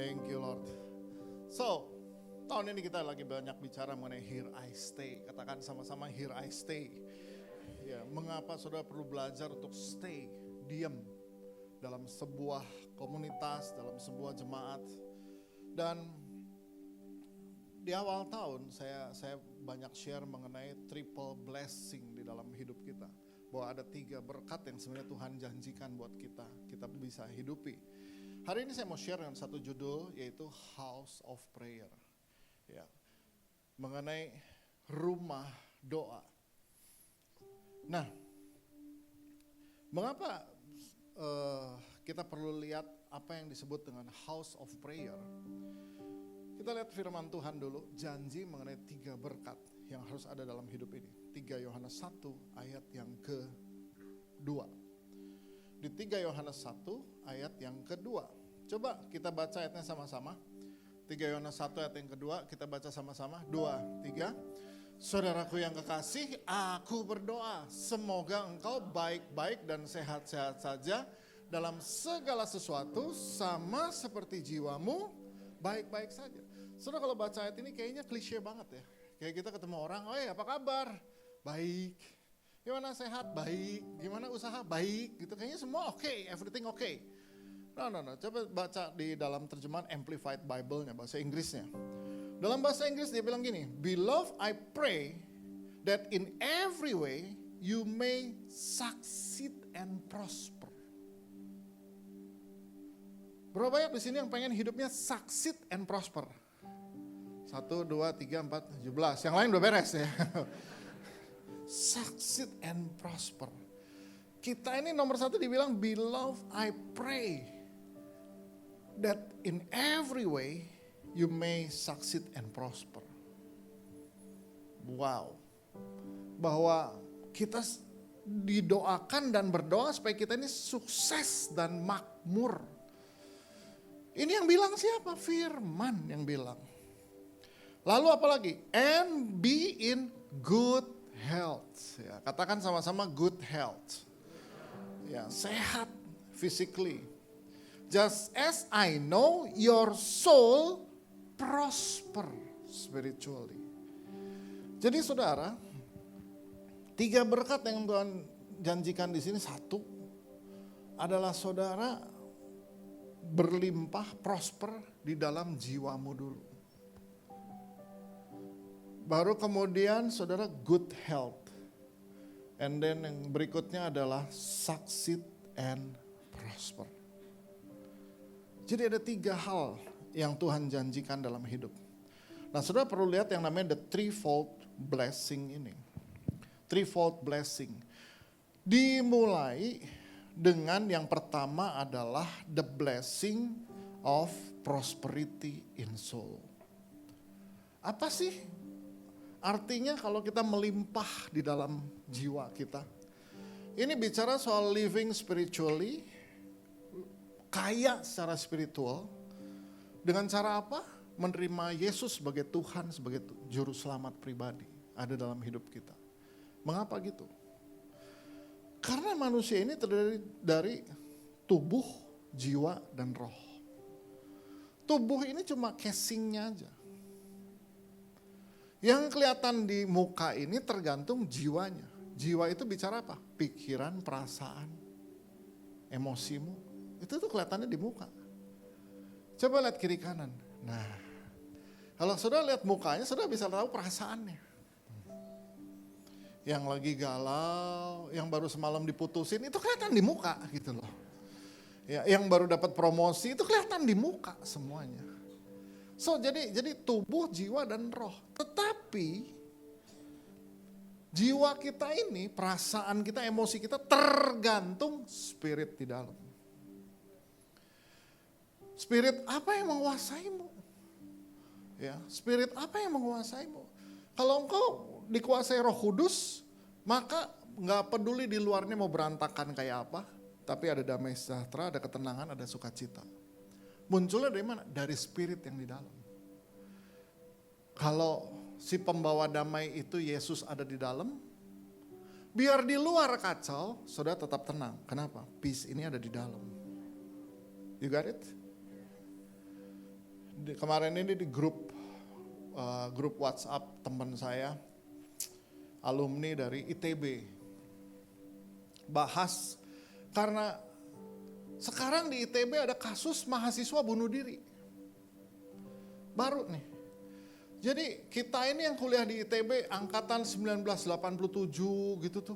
Thank you Lord. So, tahun ini kita lagi banyak bicara mengenai here I stay. Katakan sama-sama here I stay. Ya, mengapa saudara perlu belajar untuk stay, diam dalam sebuah komunitas, dalam sebuah jemaat. Dan di awal tahun saya banyak share mengenai triple blessing di dalam hidup kita. Bahwa ada 3 berkat yang sebenarnya Tuhan janjikan buat kita bisa hidupi. Hari ini saya mau share dengan satu judul, yaitu House of Prayer. Ya, mengenai rumah doa. Nah, mengapa kita perlu lihat apa yang disebut dengan House of Prayer? Kita lihat firman Tuhan dulu, janji mengenai 3 berkat yang harus ada dalam hidup ini. 3 Yohanes 1 ayat yang ke-2. Di 3 Yohanes 1 ayat yang kedua. Coba kita baca ayatnya sama-sama. 3 Yohanes 1 ayat yang kedua, kita baca sama-sama. 2, 3. Saudaraku yang kekasih, aku berdoa semoga engkau baik-baik dan sehat-sehat saja dalam segala sesuatu, sama seperti jiwamu baik-baik saja. Saudara, kalau baca ayat ini kayaknya klise banget ya. Kayak kita ketemu orang, oh apa kabar? Baik. Gimana sehat? Baik. Gimana usaha? Baik. Gitu kayaknya semua oke, everything oke. No. Coba baca di dalam terjemahan Amplified Bible-nya, bahasa Inggrisnya. Dalam bahasa Inggris dia bilang gini, Beloved, I pray that in every way you may succeed and prosper. Berapa banyak di sini yang pengen hidupnya succeed and prosper? 1, 2, 3, 4, 17. Yang lain udah beres ya. Succeed and prosper. Kita ini nomor 1 dibilang, Beloved, I pray that in every way you may succeed and prosper. Wow. Bahwa kita didoakan dan berdoa supaya kita ini sukses dan makmur. Ini yang bilang siapa? Firman yang bilang. Lalu apa lagi? And be in good health. Ya, katakan sama-sama good health. Ya, sehat physically. Just as I know your soul prosper spiritually. Jadi saudara, 3 berkat yang Tuhan janjikan di sini, 1 adalah saudara berlimpah prosper di dalam jiwamu dulu. Baru kemudian saudara good health. And then yang berikutnya adalah succeed and prosper. Jadi ada 3 hal yang Tuhan janjikan dalam hidup. Nah, saudara perlu lihat yang namanya the threefold blessing ini. Threefold blessing. Dimulai dengan yang pertama adalah the blessing of prosperity in soul. Apa sih artinya kalau kita melimpah di dalam jiwa kita? Ini bicara soal living spiritually, kaya secara spiritual. Dengan cara apa? Menerima Yesus sebagai Tuhan, sebagai juru selamat pribadi ada dalam hidup kita. Mengapa gitu? Karena manusia ini terdiri dari tubuh, jiwa, dan roh. Tubuh ini cuma casingnya aja. Yang kelihatan di muka ini tergantung jiwanya. Jiwa itu bicara apa? Pikiran, perasaan, emosimu. Itu tuh kelihatannya di muka. Coba lihat kiri kanan. Nah, kalau saudara lihat mukanya, saudara bisa tahu perasaannya. Yang lagi galau, yang baru semalam diputusin, itu kelihatan di muka gitu loh. Ya, yang baru dapat promosi, itu kelihatan di muka semuanya. So jadi tubuh, jiwa, dan roh. Tetapi jiwa kita ini, perasaan kita, emosi kita tergantung spirit di dalam. Spirit apa yang menguasaimu? Ya, spirit apa yang menguasaimu? Kalau engkau dikuasai Roh Kudus, maka nggak peduli di luarnya mau berantakan kayak apa, tapi ada damai sejahtera, ada ketenangan, ada sukacita. Munculnya dari mana? Dari spirit yang di dalam. Kalau si pembawa damai itu Yesus ada di dalam, biar di luar kacau, saudara tetap tenang. Kenapa? Peace ini ada di dalam. You got it? Kemarin ini di grup WhatsApp teman saya, alumni dari ITB, bahas karena sekarang di ITB ada kasus mahasiswa bunuh diri. Baru nih. Jadi kita ini yang kuliah di ITB angkatan 1987 gitu tuh.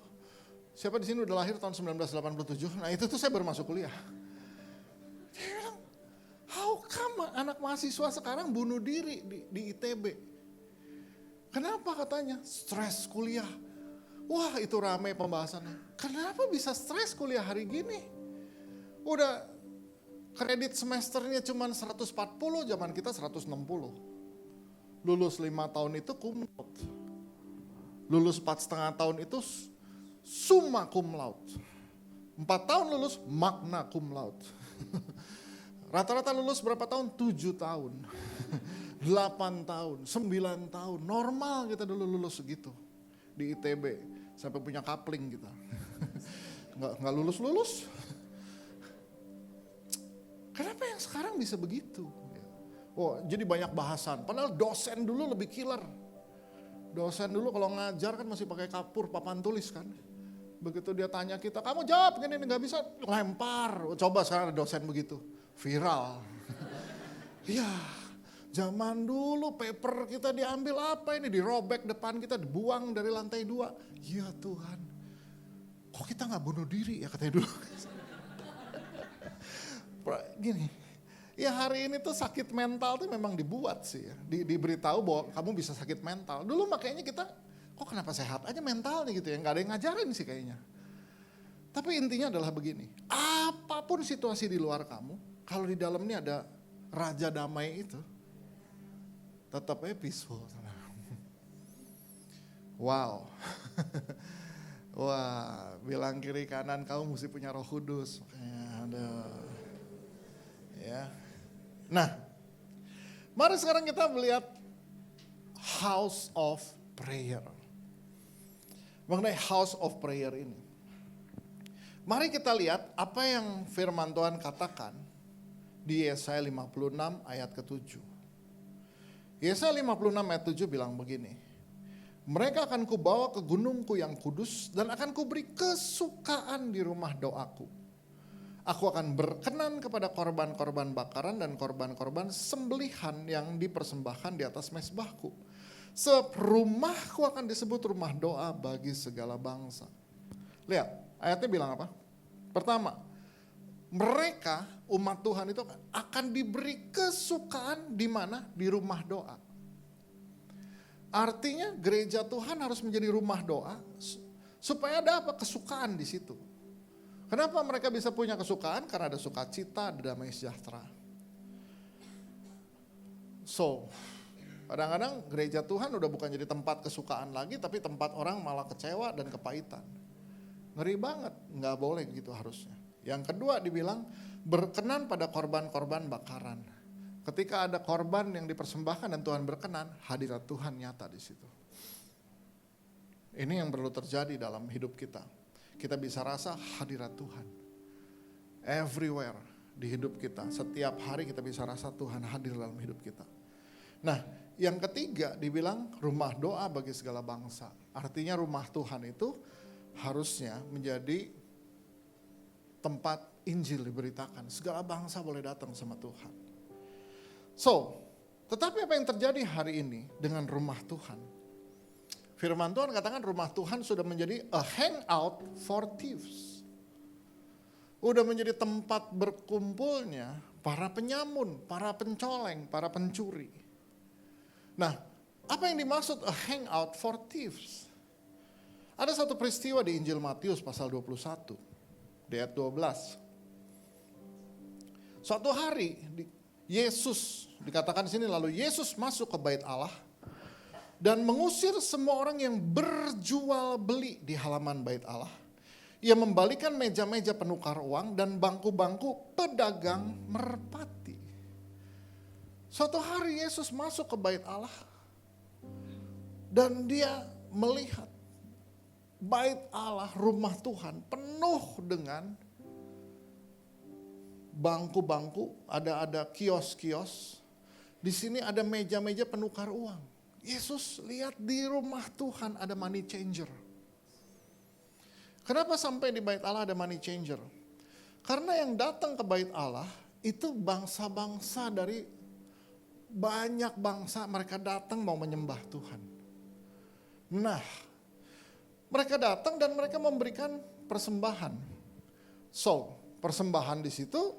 Siapa di sini udah lahir tahun 1987? Nah itu tuh saya baru masuk kuliah. Dia bilang, how come anak mahasiswa sekarang bunuh diri di ITB? Kenapa katanya? Stres kuliah. Wah itu ramai pembahasannya. Kenapa bisa stres kuliah hari gini? Udah kredit semesternya cuma 140, zaman kita 160. Lulus 5 tahun itu cum laude. Lulus 4,5 tahun itu summa cum laude. 4 tahun lulus magna cum laude. Rata-rata lulus berapa tahun? 7 tahun. 8 tahun, 9 tahun. Normal kita dulu lulus segitu. Di ITB. Sampai punya kapling kita. Nggak lulus-lulus. Kenapa yang sekarang bisa begitu? Oh, jadi banyak bahasan. Padahal dosen dulu lebih killer. Dosen dulu kalau ngajar kan masih pakai kapur, papan tulis kan. Begitu dia tanya kita, kamu jawab gini, nggak bisa, lempar. Coba sekarang ada dosen begitu, viral. Iya, zaman dulu paper kita diambil apa ini, dirobek depan kita, dibuang dari lantai 2. Ya Tuhan, kok kita nggak bunuh diri ya katanya dulu. Gini, ya hari ini tuh sakit mental tuh memang dibuat sih ya. Diberitahu bahwa kamu bisa sakit mental. Dulu makanya kita, kok kenapa sehat aja mentalnya gitu ya. Gak ada yang ngajarin sih kayaknya. Tapi intinya adalah begini. Apapun situasi di luar kamu, kalau di dalamnya ada raja damai itu, tetap peaceful. Wow. Wah, bilang kiri kanan kamu mesti punya Roh Kudus. Aduh. Ya. Nah, mari sekarang kita melihat house of prayer. Mengenai house of prayer ini. Mari kita lihat apa yang firman Tuhan katakan di Yesaya 56 ayat ke-7. Yesaya 56 ayat 7 bilang begini. Mereka akan kubawa ke gunungku yang kudus dan akan kuberi kesukaan di rumah doaku. Aku akan berkenan kepada korban-korban bakaran dan korban-korban sembelihan yang dipersembahkan di atas mezbahku. Sebab rumahku akan disebut rumah doa bagi segala bangsa. Lihat, ayatnya bilang apa? Pertama, mereka umat Tuhan itu akan diberi kesukaan di mana? Di rumah doa. Artinya gereja Tuhan harus menjadi rumah doa supaya ada apa? Kesukaan di situ. Kenapa mereka bisa punya kesukaan? Karena ada sukacita, ada damai sejahtera. So, kadang-kadang gereja Tuhan udah bukan jadi tempat kesukaan lagi, tapi tempat orang malah kecewa dan kepahitan. Ngeri banget, nggak boleh gitu harusnya. Yang kedua dibilang, berkenan pada korban-korban bakaran. Ketika ada korban yang dipersembahkan dan Tuhan berkenan, hadirat Tuhan nyata di situ. Ini yang perlu terjadi dalam hidup kita. Kita bisa rasa hadirat Tuhan. Everywhere di hidup kita. Setiap hari kita bisa rasa Tuhan hadir dalam hidup kita. Nah, yang ketiga dibilang rumah doa bagi segala bangsa. Artinya rumah Tuhan itu harusnya menjadi tempat Injil diberitakan. Segala bangsa boleh datang sama Tuhan. So, tetapi apa yang terjadi hari ini dengan rumah Tuhan? Firman Tuhan katakan rumah Tuhan sudah menjadi a hangout for thieves. Udah menjadi tempat berkumpulnya para penyamun, para pencoleng, para pencuri. Nah, apa yang dimaksud a hangout for thieves? Ada satu peristiwa di Injil Matius pasal 21, di ayat 12. Suatu hari Yesus, dikatakan di sini, lalu Yesus masuk ke bait Allah dan mengusir semua orang yang berjual beli di halaman bait Allah. Ia membalikan meja-meja penukar uang dan bangku-bangku pedagang merpati. Suatu hari Yesus masuk ke bait Allah dan dia melihat bait Allah, rumah Tuhan penuh dengan bangku-bangku, ada kios-kios Di sini ada meja-meja penukar uang. Yesus lihat di rumah Tuhan ada money changer. Kenapa sampai di bait Allah ada money changer? Karena yang datang ke bait Allah itu bangsa-bangsa dari banyak bangsa, mereka datang mau menyembah Tuhan. Nah, mereka datang dan mereka memberikan persembahan. So, persembahan di situ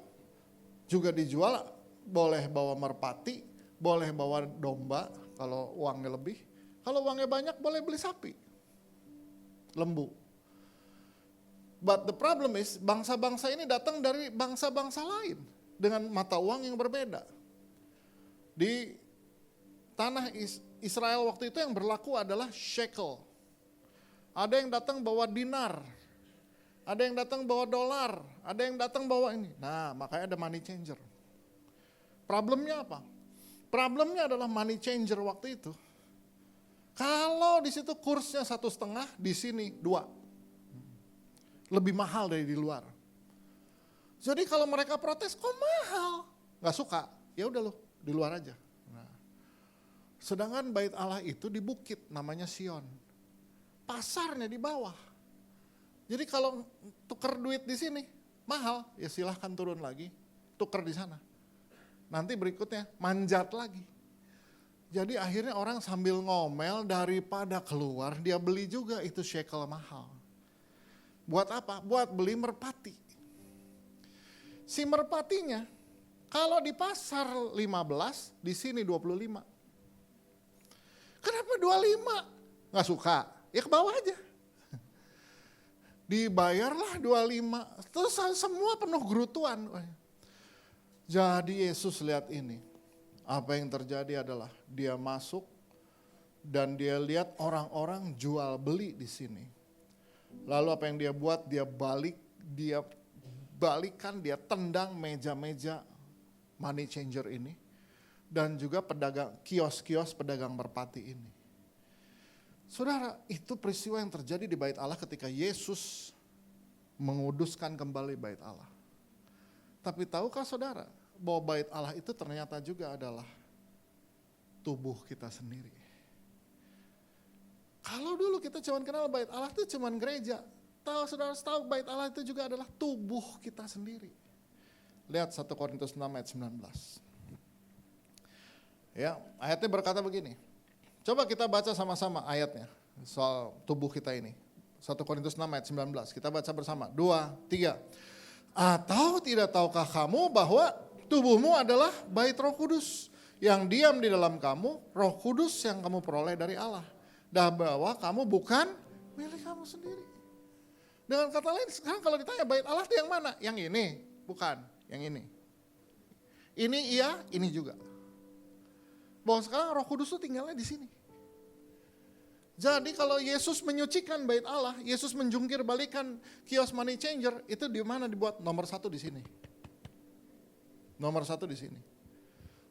juga dijual, boleh bawa merpati, boleh bawa domba kalau uangnya lebih. Kalau uangnya banyak boleh beli sapi, lembu. But the problem is bangsa-bangsa ini datang dari bangsa-bangsa lain dengan mata uang yang berbeda. Di tanah Israel waktu itu yang berlaku adalah shekel. Ada yang datang bawa dinar, ada yang datang bawa dolar, ada yang datang bawa ini. Nah, makanya ada money changer. Problemnya apa? Problemnya adalah money changer waktu itu. Kalau di situ kursnya 1,5, di sini 2. Lebih mahal dari di luar. Jadi kalau mereka protes, kok mahal? Gak suka, ya udah loh, di luar aja. Nah, sedangkan bait Allah itu di bukit, namanya Sion. Pasarnya di bawah. Jadi kalau tuker duit di sini mahal, ya silahkan turun lagi, tuker di sana. Nanti berikutnya manjat lagi. Jadi akhirnya orang sambil ngomel daripada keluar, dia beli juga itu shekel mahal. Buat apa? Buat beli merpati. Si merpatinya kalau di pasar 15, di sini 25. Kenapa 25? Nggak suka? Ya ke bawah aja. Dibayarlah 25. Terus semua penuh gerutuan. Jadi Yesus lihat ini. Apa yang terjadi adalah dia masuk dan dia lihat orang-orang jual beli di sini. Lalu apa yang dia buat? Dia balikan, dia tendang meja-meja money changer ini. Dan juga pedagang kios-kios pedagang merpati ini. Saudara, itu peristiwa yang terjadi di bait Allah ketika Yesus menguduskan kembali bait Allah. Tapi tahukah saudara bahwa bait Allah itu ternyata juga adalah tubuh kita sendiri. Kalau dulu kita cuma kenal bait Allah itu cuma gereja. Saudara tahu bait Allah itu juga adalah tubuh kita sendiri. Lihat 1 Korintus 6 ayat 19. Ya, ayatnya berkata begini. Coba kita baca sama-sama ayatnya soal tubuh kita ini. 1 Korintus 6 ayat 19. Kita baca bersama. 2, 3. Atau tidak tahukah kamu bahwa tubuhmu adalah bait Roh Kudus yang diam di dalam kamu, Roh Kudus yang kamu peroleh dari Allah. Dan bahwa kamu bukan milik kamu sendiri. Dengan kata lain, sekarang kalau ditanya bait Allah itu yang mana? Yang ini, bukan, yang ini. Ini iya, ini juga. Bahwa sekarang Roh Kudus itu tinggalnya di sini. Jadi kalau Yesus menyucikan bait Allah, Yesus menjungkir balikan kios money changer, itu di mana dibuat? Nomor 1 di sini. Nomor 1 di sini.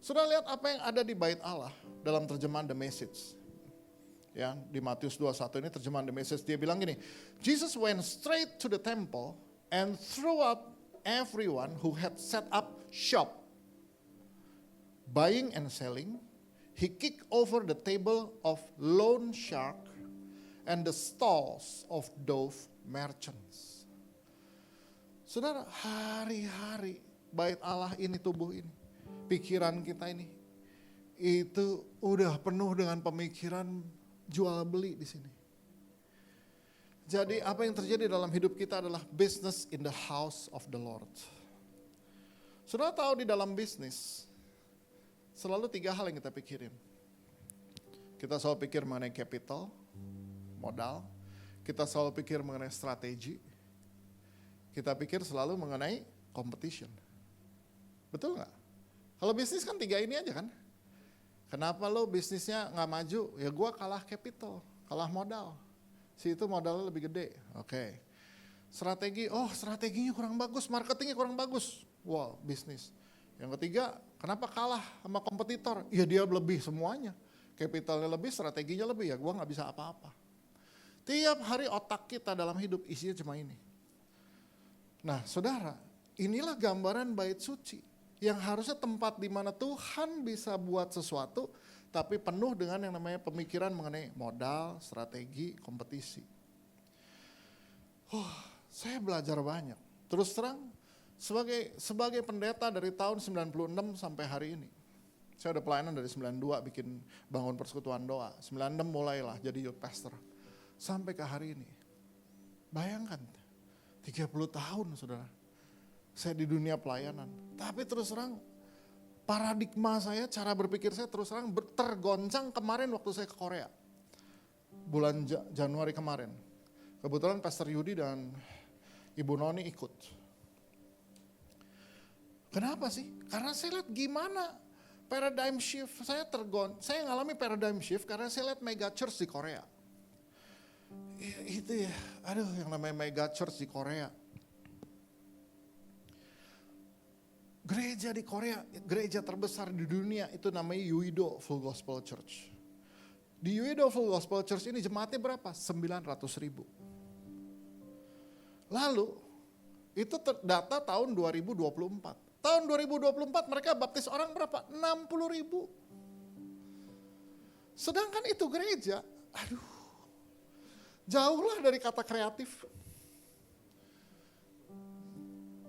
Sudah lihat apa yang ada di bait Allah dalam terjemahan The Message. Ya, di Matius 21 ini terjemahan The Message, dia bilang gini, Jesus went straight to the temple and threw out everyone who had set up shop, buying and selling. He kicked over the table of loan shark and the stalls of dove merchants. Saudara, hari-hari bait Allah ini, tubuh ini, pikiran kita ini, itu udah penuh dengan pemikiran jual beli di sini. Jadi apa yang terjadi dalam hidup kita adalah business in the house of the Lord. Saudara tahu di dalam bisnis, selalu 3 hal yang kita pikirin. Kita selalu pikir mengenai capital, modal. Kita selalu pikir mengenai strategi. Kita pikir selalu mengenai competition. Betul gak? Kalau bisnis kan 3 ini aja kan. Kenapa lo bisnisnya gak maju? Ya gue kalah capital, kalah modal. Si itu modalnya lebih gede. Oke. Strategi, strateginya kurang bagus, marketingnya kurang bagus. Wow, bisnis. Yang ketiga, kenapa kalah sama kompetitor? Ya dia lebih semuanya. Capitalnya lebih, strateginya lebih, ya gue gak bisa apa-apa. Tiap hari otak kita dalam hidup isinya cuma ini. Nah saudara, inilah gambaran bait suci. Yang harusnya tempat di mana Tuhan bisa buat sesuatu, tapi penuh dengan yang namanya pemikiran mengenai modal, strategi, kompetisi. Saya belajar banyak. Terus terang, sebagai pendeta dari tahun 96 sampai hari ini. Saya udah pelayanan dari 92 bikin bangun persekutuan doa. 96 mulailah jadi youth pastor. Sampai ke hari ini. Bayangkan, 30 tahun saudara. Saya di dunia pelayanan. Tapi terus terang, paradigma saya, cara berpikir saya terus terang tergoncang kemarin waktu saya ke Korea. Bulan Januari kemarin. Kebetulan Pastor Yudi dan Ibu Noni ikut. Kenapa sih? Karena saya lihat gimana paradigm shift. Saya ngalami paradigm shift karena saya lihat mega church di Korea. Itu ya, yang namanya mega church di Korea. Gereja di Korea, gereja terbesar di dunia itu namanya Yuido Full Gospel Church. Di Yuido Full Gospel Church ini jemaatnya berapa? 900.000. Lalu itu data tahun 2024. Tahun 2024 mereka baptis orang berapa? 60.000. Sedangkan itu gereja, jauhlah dari kata kreatif.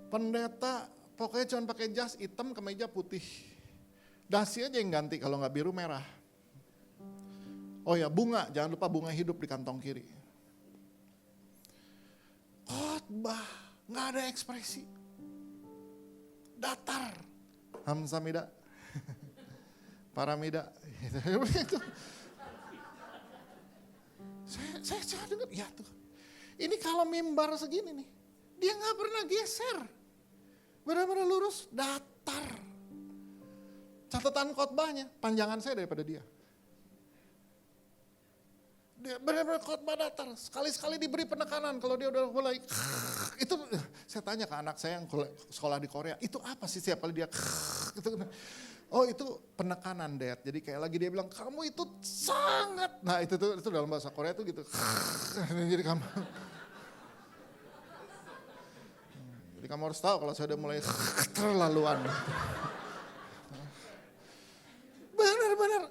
Pendeta pokoknya cuma pakai jas hitam, kemeja putih. Dasi aja yang ganti kalau nggak biru merah. Oh ya, bunga, jangan lupa bunga hidup di kantong kiri. Khotbah, nggak ada ekspresi. Datar. Hamsamida. Paramida. Saya dengar, ya tuh. Ini kalau mimbar segini nih, dia nggak pernah geser. Benar-benar lurus, datar. Catatan khotbahnya, panjangan saya daripada dia. Dia benar-benar khotbah datar. Sekali-sekali diberi penekanan kalau dia udah mulai. Itu saya tanya ke anak saya yang sekolah di Korea, itu apa sih setiap kali dia. Oh itu penekanan, Dad. Jadi kayak lagi dia bilang, kamu itu sangat. Nah itu dalam bahasa Korea tuh gitu. Jadi kamu. Jadi kamu harus tahu kalau saya udah mulai terlaluan. Benar-benar,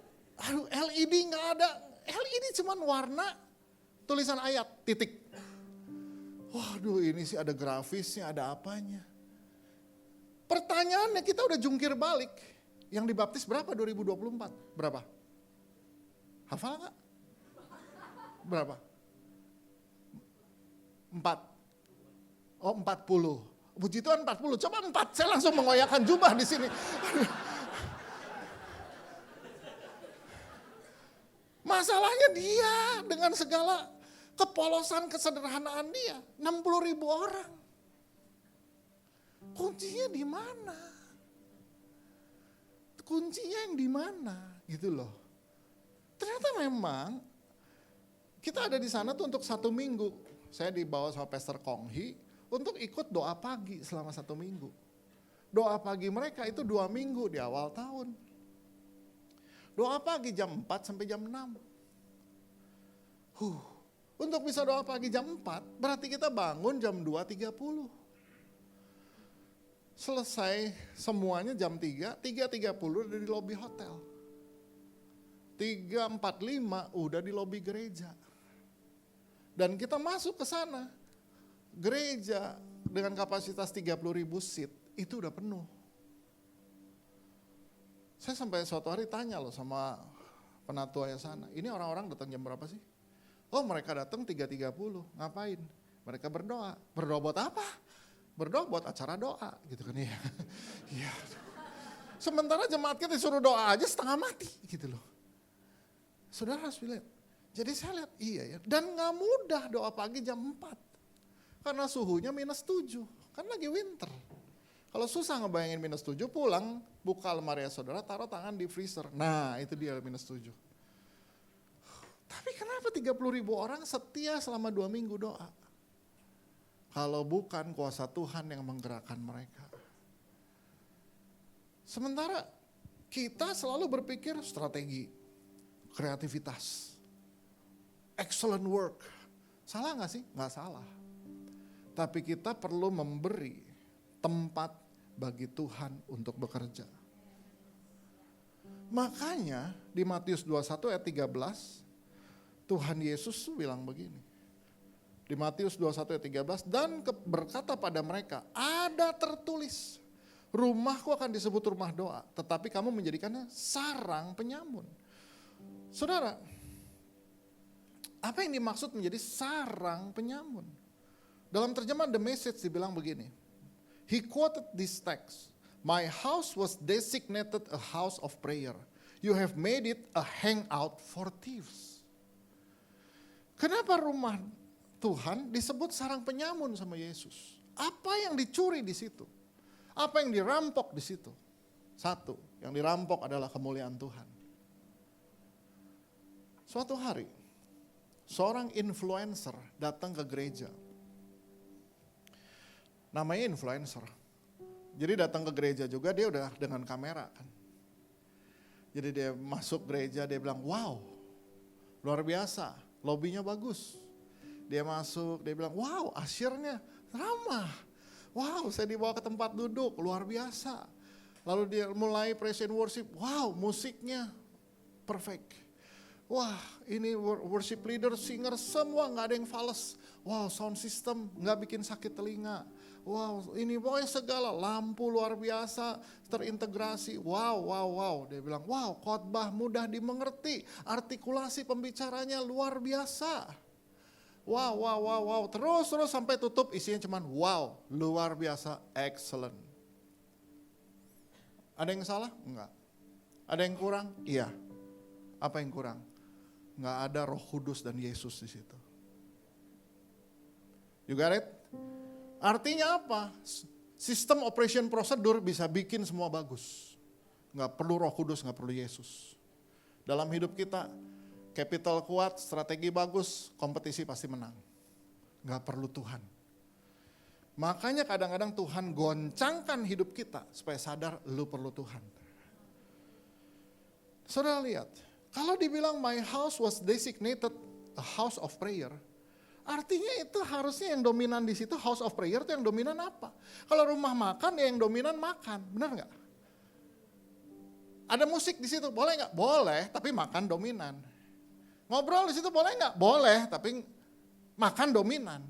LED nggak ada. LED cuman warna, tulisan ayat, titik. Waduh ini sih ada grafisnya, ada apanya. Pertanyaannya kita udah jungkir balik. Yang dibaptis berapa 2024? Berapa? Hafal nggak? Berapa? 4. Oh 40. Puji Tuhan 40, coba 4, saya langsung mengoyakkan jubah di sini. Masalahnya dia dengan segala kepolosan kesederhanaan dia, 60.000 orang. Kuncinya di mana? Kuncinya yang di mana? Gitu loh. Ternyata memang kita ada di sana tuh untuk 1 minggu. Saya dibawa sama Pastor Konghi untuk ikut doa pagi selama 1 minggu. Doa pagi mereka itu 2 minggu di awal tahun. Doa pagi jam 4 sampai jam 6. Untuk bisa doa pagi jam 4, berarti kita bangun jam 2.30. Selesai semuanya jam 3, 3.30 udah di lobi hotel. 3.45 udah di lobi gereja. Dan kita masuk ke sana. Gereja dengan kapasitas 30.000 seat itu udah penuh. Saya sampai suatu hari tanya loh sama penatuanya sana, ini orang-orang datang jam berapa sih? Oh mereka datang 3.30, ngapain? Mereka berdoa. Berdoa buat apa? Berdoa buat acara doa gitu kan ya. Iya. Sementara jemaat kita disuruh doa aja setengah mati gitu loh. Saudara harus lihat. Jadi saya lihat iya ya, dan gak mudah doa pagi jam 4. Karena suhunya -7, kan lagi winter. Kalau susah ngebayangin -7, pulang, buka lemari saudara, taruh tangan di freezer. Nah itu dia -7. Tapi kenapa 30.000 orang setia selama 2 minggu doa? Kalau bukan kuasa Tuhan yang menggerakkan mereka. Sementara kita selalu berpikir strategi, kreativitas, excellent work. Salah gak sih? Gak salah. Tapi kita perlu memberi tempat bagi Tuhan untuk bekerja. Makanya di Matius 21 ayat 13, Tuhan Yesus bilang begini. Di Matius 21 ayat 13, dan berkata pada mereka, ada tertulis, rumahku akan disebut rumah doa, tetapi kamu menjadikannya sarang penyamun. Saudara, apa yang dimaksud menjadi sarang penyamun? Dalam terjemahan The Message dibilang begini, he quoted this text, my house was designated a house of prayer. You have made it a hangout for thieves. Kenapa rumah Tuhan disebut sarang penyamun sama Yesus? Apa yang dicuri di situ? Apa yang dirampok di situ? Satu, yang dirampok adalah kemuliaan Tuhan. Suatu hari, seorang influencer datang ke gereja. Namanya influencer. Jadi datang ke gereja juga dia udah dengan kamera kan. Jadi dia masuk gereja, dia bilang, wow, luar biasa, lobinya bagus. Dia masuk, dia bilang, wow, asyirnya ramah. Wow, saya dibawa ke tempat duduk, luar biasa. Lalu dia mulai praise and worship, wow, musiknya perfect. Wah, ini worship leader, singer, semua gak ada yang fals. Wow, sound system gak bikin sakit telinga. Wow, ini pokoknya segala, lampu luar biasa, terintegrasi. Wow, wow, wow. Dia bilang, wow, khotbah mudah dimengerti. Artikulasi pembicaranya luar biasa. Wow, wow, wow, wow. Terus sampai tutup isinya cuman wow, luar biasa, excellent. Ada yang salah? Enggak. Ada yang kurang? Iya. Apa yang kurang? Enggak ada Roh Kudus dan Yesus di situ. You got it? Artinya apa? Sistem operation prosedur bisa bikin semua bagus. Enggak perlu Roh Kudus, enggak perlu Yesus. Dalam hidup kita, capital kuat, strategi bagus, kompetisi pasti menang. Enggak perlu Tuhan. Makanya kadang-kadang Tuhan goncangkan hidup kita supaya sadar lu perlu Tuhan. Saudara lihat, kalau dibilang my house was designated a house of prayer, artinya itu harusnya yang dominan di situ house of prayer itu yang dominan apa? Kalau rumah makan ya yang dominan makan, benar nggak? Ada musik di situ, boleh nggak? Boleh, tapi makan dominan. Ngobrol di situ boleh nggak? Boleh, tapi makan dominan.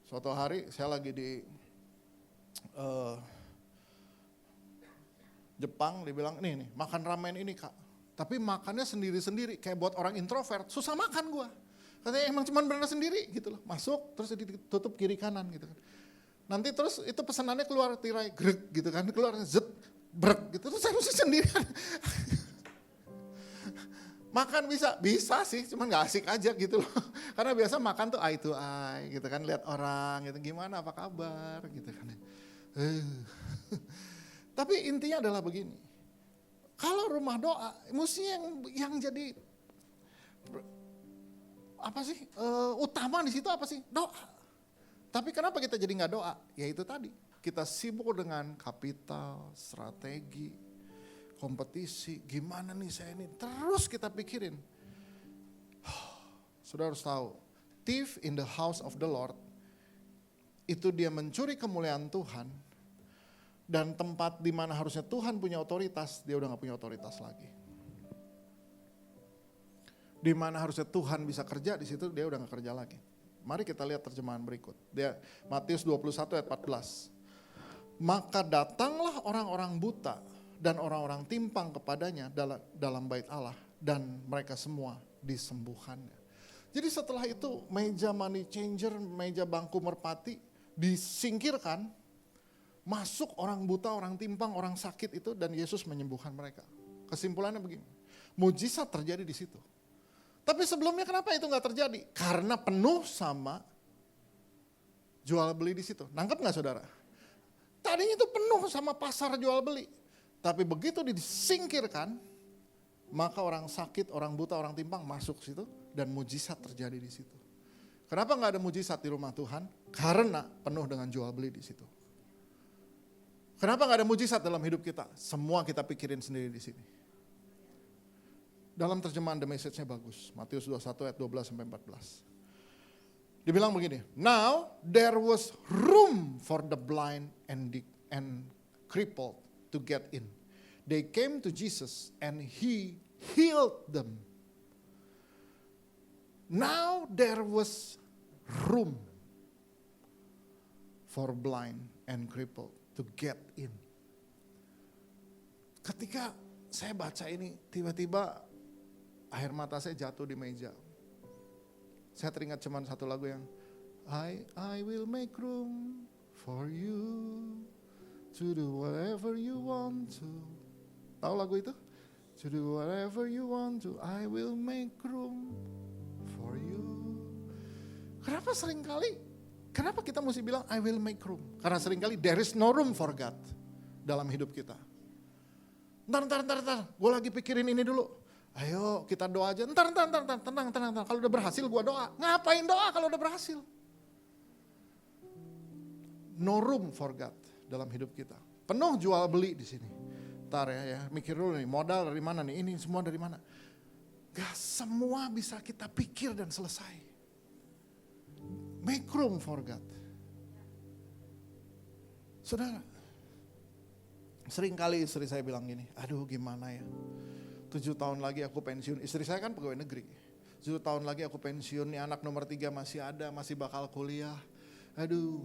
Suatu hari saya lagi di Jepang, dia bilang, nih makan ramen ini kak. Tapi makannya sendiri-sendiri, kayak buat orang introvert, susah makan gua. Katanya emang cuma benar sendiri gitu loh. Masuk, terus ditutup kiri kanan gitu kan. Nanti terus itu pesanannya keluar tirai, greg gitu kan. Keluar zet, brek gitu, terus saya mesti sendirian. Makan bisa sih, cuman gak asik aja gitu loh. Karena biasa makan tuh eye to eye gitu kan, lihat orang gitu, gimana apa kabar gitu kan. Tapi intinya adalah begini, kalau rumah doa, mestinya yang jadi apa sih utama di situ apa sih? Doa. Tapi kenapa kita jadi nggak doa? Ya itu tadi, kita sibuk dengan kapital, strategi, kompetisi, gimana nih saya ini, terus kita pikirin. Saudara harus tahu, thief in the house of the Lord, itu dia mencuri kemuliaan Tuhan, dan tempat di mana harusnya Tuhan punya otoritas, dia udah gak punya otoritas lagi. Di mana harusnya Tuhan bisa kerja, di situ dia udah gak kerja lagi. Mari kita lihat terjemahan berikut. Dia Matius 21 ayat 14. Maka datanglah orang-orang buta dan orang-orang timpang kepadanya dalam bait Allah, dan mereka semua disembuhkannya. Jadi setelah itu meja money changer, meja bangku merpati disingkirkan. Masuk orang buta, orang timpang, orang sakit itu, dan Yesus menyembuhkan mereka. Kesimpulannya begini, mujizat terjadi di situ. Tapi sebelumnya kenapa itu gak terjadi? Karena penuh sama jual beli di situ. Nangkep gak saudara? Tadinya itu penuh sama pasar jual beli. Tapi begitu disingkirkan, maka orang sakit, orang buta, orang timpang masuk situ, dan mujizat terjadi di situ. Kenapa gak ada mujizat di rumah Tuhan? Karena penuh dengan jual beli di situ. Kenapa gak ada mujizat dalam hidup kita? Semua kita pikirin sendiri di sini. Dalam terjemahan The Message-nya bagus. Matius 21 ayat 12-14. Dibilang begini, now there was room for the blind and crippled to get in. They came to Jesus and he healed them. Now there was room for blind and crippled to get in. Ketika saya baca ini, tiba-tiba air mata saya jatuh di meja. Saya teringat cuman satu lagu yang I will make room for you to do whatever you want to. Tahu lagu itu? To do whatever you want to, I will make room for you. Kenapa kita mesti bilang I will make room? Karena seringkali there is no room for God dalam hidup kita. Ntar, gue lagi pikirin ini dulu. Ayo kita doa aja, tenang. Kalau udah berhasil gue doa. Ngapain doa kalau udah berhasil? No room for God dalam hidup kita. Penuh jual beli di sini. Ntar ya, mikir dulu nih, modal dari mana nih, ini semua dari mana. Gak semua bisa kita pikir dan selesai. Make room for God. Saudara, sering kali istri saya bilang gini, aduh gimana ya. 7 tahun lagi aku pensiun, istri saya kan pegawai negeri. 7 tahun lagi aku pensiun, nih anak nomor 3 masih ada, masih bakal kuliah. Aduh,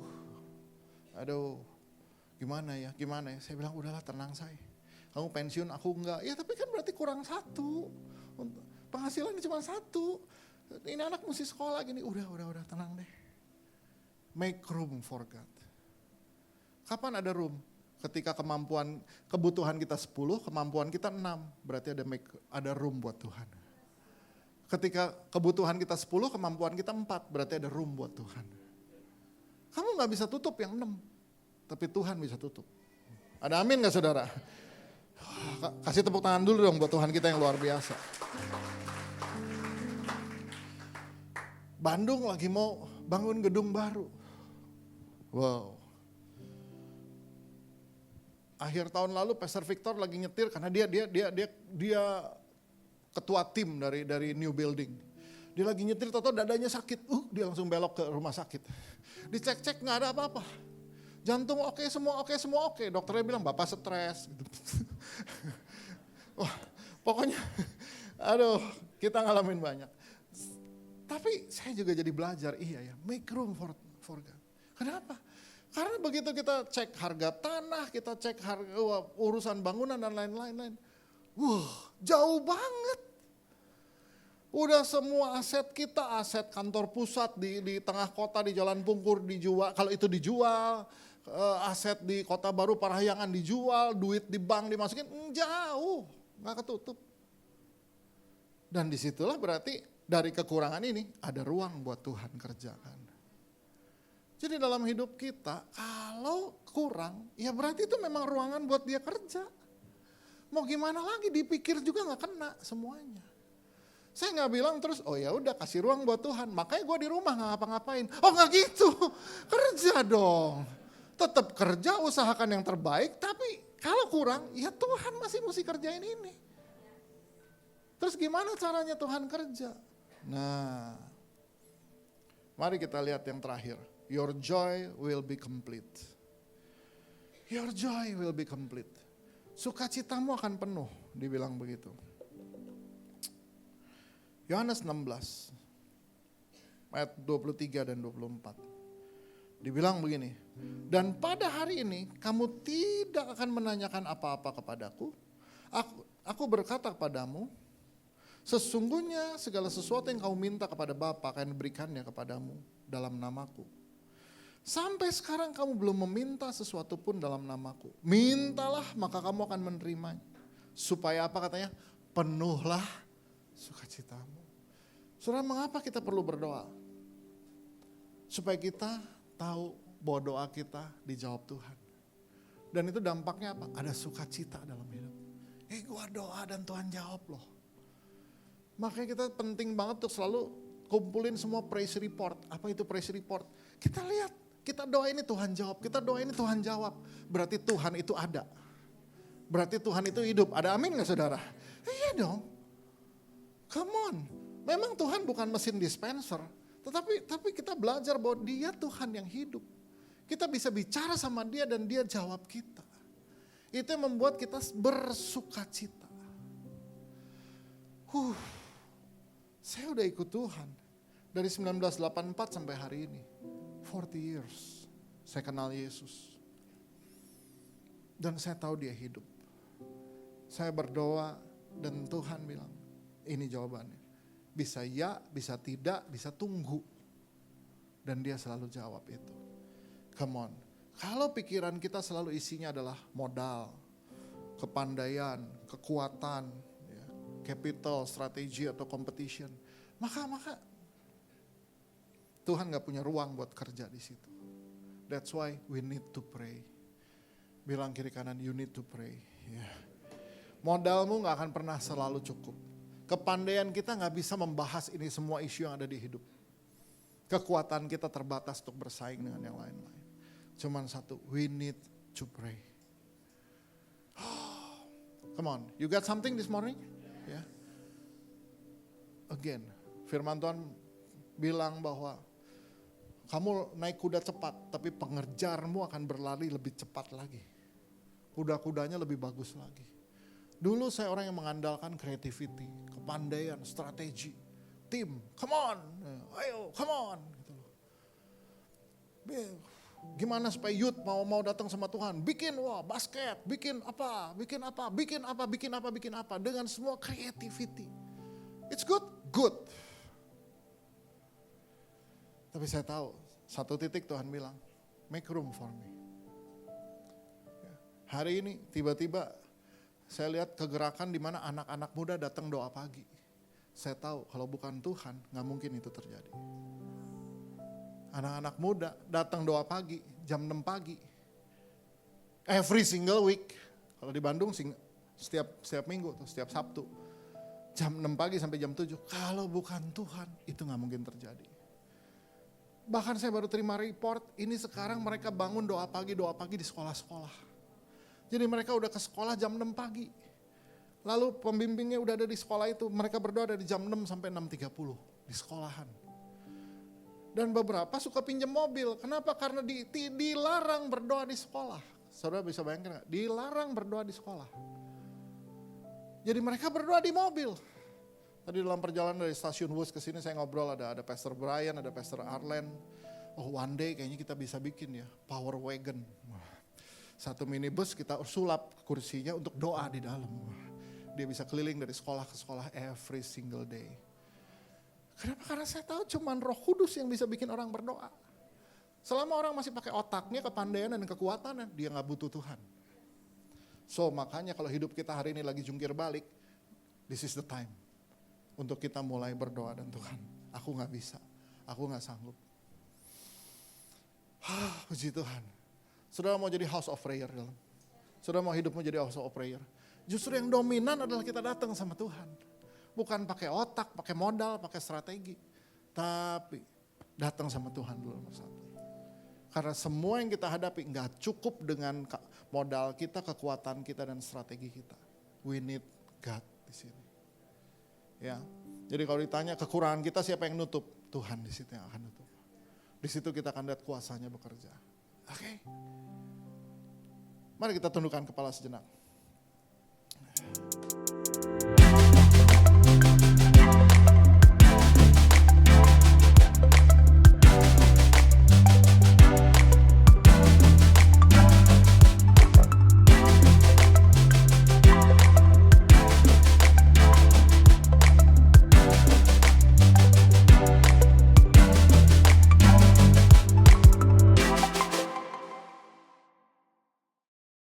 gimana ya. Saya bilang udahlah tenang say. Kamu pensiun, aku enggak. Ya tapi kan berarti kurang 1. Penghasilannya cuma 1. Ini anak mesti sekolah gini, udah tenang deh. Make room for God. Kapan ada room? Ketika kebutuhan kita 10, kemampuan kita 6, berarti ada room buat Tuhan. Ketika kebutuhan kita 10, kemampuan kita 4, berarti ada room buat Tuhan. Kamu gak bisa tutup yang 6, tapi Tuhan bisa tutup. Ada amin gak saudara? Kasih tepuk tangan dulu dong buat Tuhan kita yang luar biasa. Bandung lagi mau bangun gedung baru. Wow. Akhir tahun lalu Pastor Victor lagi nyetir karena dia ketua tim dari new building. Dia lagi nyetir, tahu dadanya sakit. Dia langsung belok ke rumah sakit. Dicek-cek nggak ada apa-apa. Jantung oke, semua oke. Dokternya bilang bapak stres. Gitu. Wah, pokoknya, aduh, kita ngalamin banyak. Tapi saya juga jadi belajar, iya ya, make room for God. Kenapa? Karena begitu kita cek harga tanah, kita cek harga urusan bangunan dan lain-lain. Jauh banget. Udah semua aset kita, aset kantor pusat di tengah kota di Jalan Pungkur dijual. Kalau itu dijual, aset di Kota Baru Parahyangan dijual, duit di bank dimasukin, jauh, gak ketutup. Dan disitulah berarti dari kekurangan ini ada ruang buat Tuhan kerjakan. Jadi dalam hidup kita, kalau kurang, ya berarti itu memang ruangan buat dia kerja. Mau gimana lagi, dipikir juga gak kena semuanya. Saya gak bilang terus, oh ya udah kasih ruang buat Tuhan, makanya gue di rumah gak ngapa-ngapain. Oh gak gitu, kerja dong. Tetap kerja, usahakan yang terbaik, tapi kalau kurang, ya Tuhan masih mesti kerjain ini. Terus gimana caranya Tuhan kerja? Nah, mari kita lihat yang terakhir. Your joy will be complete. Your joy will be complete. Sukacitamu akan penuh, dibilang begitu. Yohanes 16, ayat 23 dan 24. Dibilang begini, dan pada hari ini kamu tidak akan menanyakan apa-apa kepadaku. Aku berkata kepadamu, sesungguhnya segala sesuatu yang kamu minta kepada Bapa akan diberikannya kepadamu dalam namaku. Sampai sekarang kamu belum meminta sesuatu pun dalam namaku. Mintalah maka kamu akan menerimanya. Supaya apa katanya? Penuhlah sukacitamu. Saudara, mengapa kita perlu berdoa? Supaya kita tahu bahwa doa kita dijawab Tuhan. Dan itu dampaknya apa? Ada sukacita dalam hidup. Gua doa dan Tuhan jawab loh. Makanya kita penting banget untuk selalu kumpulin semua praise report. Apa itu praise report? Kita lihat. Kita doa ini Tuhan jawab, kita doa ini Tuhan jawab. Berarti Tuhan itu ada. Berarti Tuhan itu hidup. Ada amin gak saudara? Iya dong. Come on. Memang Tuhan bukan mesin dispenser. Tapi kita belajar bahwa dia Tuhan yang hidup. Kita bisa bicara sama dia dan dia jawab kita. Itu yang membuat kita bersuka cita. Saya udah ikut Tuhan dari 1984 sampai hari ini. 40 years saya kenal Yesus. Dan saya tahu dia hidup. Saya berdoa dan Tuhan bilang, ini jawabannya. Bisa ya, bisa tidak, bisa tunggu. Dan dia selalu jawab itu. Come on. Kalau pikiran kita selalu isinya adalah modal, kepandaian, kekuatan, ya, capital, strategi atau competition. Maka Tuhan gak punya ruang buat kerja di situ. That's why we need to pray. Bilang kiri kanan, you need to pray. Yeah. Modalmu gak akan pernah selalu cukup. Kepandaian kita gak bisa membahas ini semua isu yang ada di hidup. Kekuatan kita terbatas untuk bersaing dengan yang lain-lain. Cuman satu, we need to pray. Come on, you got something this morning? Yeah. Again, firman Tuhan bilang bahwa kamu naik kuda cepat, tapi pengejarmu akan berlari lebih cepat lagi. Kuda-kudanya lebih bagus lagi. Dulu saya orang yang mengandalkan creativity, kepandaian, strategi, tim, come on, ayo, come on. Gitu loh. Gimana supaya youth mau datang sama Tuhan? Bikin basket, bikin apa, dengan semua creativity. It's good. Tapi saya tahu, satu titik Tuhan bilang, make room for me. Hari ini tiba-tiba saya lihat kegerakan di mana anak-anak muda datang doa pagi. Saya tahu kalau bukan Tuhan, gak mungkin itu terjadi. Anak-anak muda datang doa pagi, jam 6 pagi. Every single week. Kalau di Bandung setiap minggu, atau setiap Sabtu. Jam 6 pagi sampai jam 7. Kalau bukan Tuhan, itu gak mungkin terjadi. Bahkan saya baru terima report, ini sekarang mereka bangun doa pagi di sekolah-sekolah. Jadi mereka udah ke sekolah jam 6 pagi. Lalu pembimbingnya udah ada di sekolah itu. Mereka berdoa dari jam 6 sampai 6.30 di sekolahan. Dan beberapa suka pinjam mobil. Kenapa? Karena dilarang berdoa di sekolah. Saudara bisa bayangkan gak? Dilarang berdoa di sekolah. Jadi mereka berdoa di mobil. Tadi dalam perjalanan dari stasiun Wus ke sini saya ngobrol, ada Pastor Brian, ada Pastor Arlen. Oh, one day kayaknya kita bisa bikin ya, power wagon. Satu minibus kita sulap kursinya untuk doa di dalam. Dia bisa keliling dari sekolah ke sekolah every single day. Kenapa? Karena saya tahu cuman Roh Kudus yang bisa bikin orang berdoa. Selama orang masih pakai otaknya, kepandaian dan kekuatannya, dia gak butuh Tuhan. So makanya kalau hidup kita hari ini lagi jungkir balik, this is the time. Untuk kita mulai berdoa dan Tuhan, aku gak bisa, aku gak sanggup. Puji Tuhan. Saudara mau jadi house of prayer dalam. Saudara mau hidupmu jadi house of prayer. Justru yang dominan adalah kita datang sama Tuhan. Bukan pakai otak, pakai modal, pakai strategi. Tapi datang sama Tuhan dulu nomor satu. Karena semua yang kita hadapi gak cukup dengan modal kita, kekuatan kita dan strategi kita. We need God di sini. Ya. Jadi kalau ditanya kekurangan kita siapa yang nutup? Tuhan di situ yang akan nutup. Di situ kita akan lihat kuasanya bekerja. Oke. Mari kita tundukkan kepala sejenak.